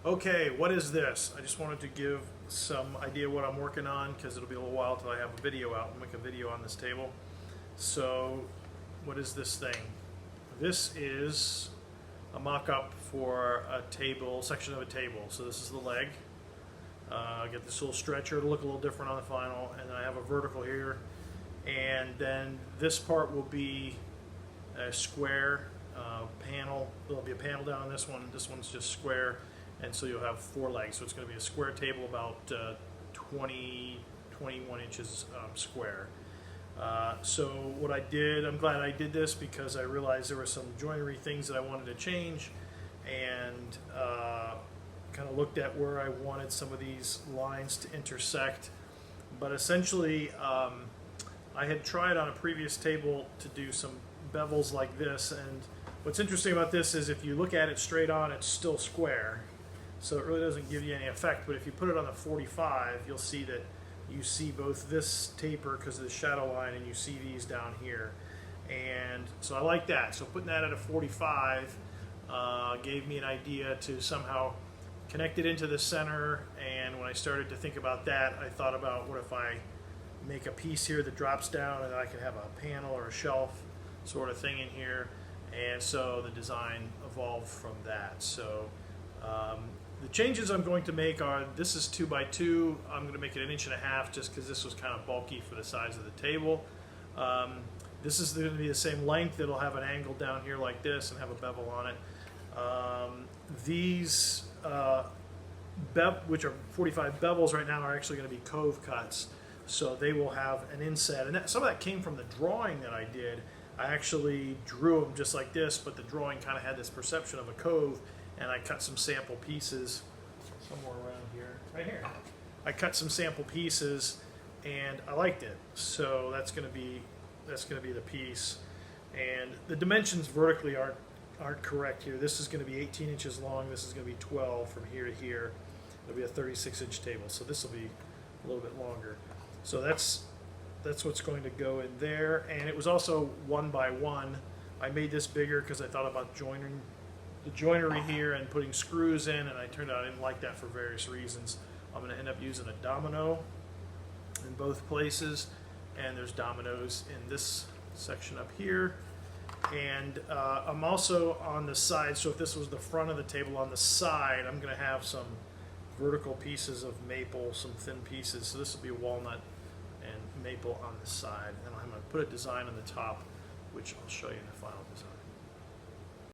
Okay, what is this? I just wanted to give some idea what I'm working on because it'll be a little while till I have a video out. I'll make a video on this table. So, what is this thing? This is a mock-up for a table, section of a table. So this is the leg. I get this little stretcher to look a little different on the final, and then I have a vertical here. And then this part will be a square panel. There'll be a panel down on this one. This one's just square. And so you'll have 4 legs. So it's going to be a square table about 21 inches square. So what I did, I'm glad I did this because I realized there were some joinery things that I wanted to change, and kind of looked at where I wanted some of these lines to intersect. But essentially, I had tried on a previous table to do some bevels like this, and what's interesting about this is if you look at it straight on, it's still square. So it really doesn't give you any effect, but if you put it on the 45, you'll see that you see both this taper because of the shadow line, and you see these down here. And so I like that. So putting that at a 45 gave me an idea to somehow connect it into the center. And when I started to think about that, I thought about what if I make a piece here that drops down and I could have a panel or a shelf sort of thing in here. And so the design evolved from that. So the changes I'm going to make are, this is 2 by 2. I'm going to make it 1.5 inches just because this was kind of bulky for the size of the table. This is going to be the same length. It'll have an angle down here like this and have a bevel on it. These, which are 45 bevels right now, are actually going to be cove cuts. So they will have an inset. And some of that came from the drawing that I did. I actually drew them just like this, but the drawing kind of had this perception of a cove. And I cut some sample pieces somewhere around here, right here. I cut some sample pieces, and I liked it. So that's going to be the piece. And the dimensions vertically aren't correct here. This is going to be 18 inches long. This is going to be 12 from here to here. It'll be a 36-inch table. So this will be a little bit longer. So that's what's going to go in there. And it was also 1 by 1. I made this bigger because I thought about joining the joinery here and putting screws in, and I turned out I didn't like that for various reasons. I'm going to end up using a domino in both places, and there's dominoes in this section up here. And I'm also on the side, so if this was the front of the table, on the side I'm going to have some vertical pieces of maple, some thin pieces. So this will be walnut and maple on the side, and I'm going to put a design on the top, which I'll show you in the final design.